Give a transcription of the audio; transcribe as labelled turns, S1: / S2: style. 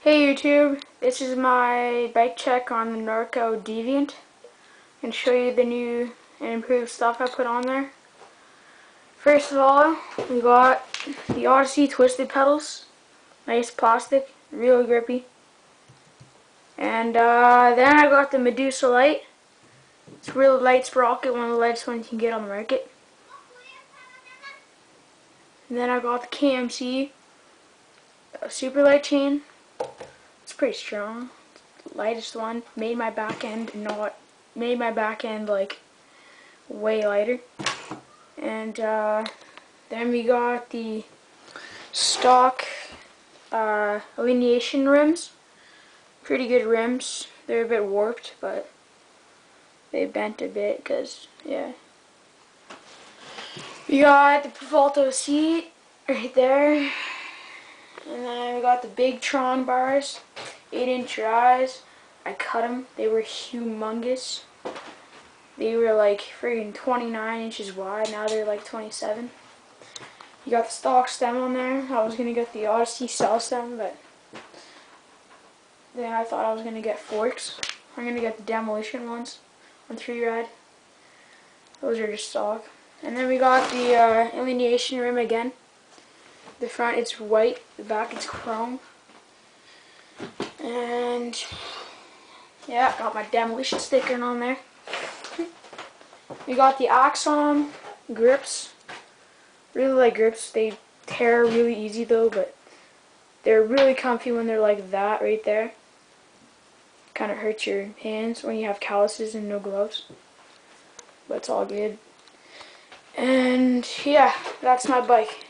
S1: Hey YouTube, this is my bike check on the Norco Deviant and show you the new and improved stuff I put on there. First of all, we got the Odyssey twisted pedals, nice plastic, real grippy. And then I got the Medusa light. It's a real light sprocket, one of the lightest ones you can get on the market. And then I got the KMC super light chain. It's pretty strong. Lightest one. Made my back end like way lighter. And then we got the stock alineation rims. Pretty good rims. They're a bit warped, but they bent a bit because, yeah. We got the Pervalto seat right there. And then we got the big Tron bars, 8-inch eyes. I cut them. They were humongous. They were like friggin' 29 inches wide. Now they're like 27. You got the stock stem on there. I was gonna get the Odyssey cell stem, but then I thought I was gonna get forks. I'm gonna get the demolition ones on 3-rad. Those are just stock. And then we got the alineation rim again. The front it's white, the back it's chrome. And yeah, got my demolition sticker on there. We got the Axon grips. Really like grips. They tear really easy though, but they're really comfy when they're like that right there. Kind of hurts your hands when you have calluses and no gloves. But it's all good. And yeah, that's my bike.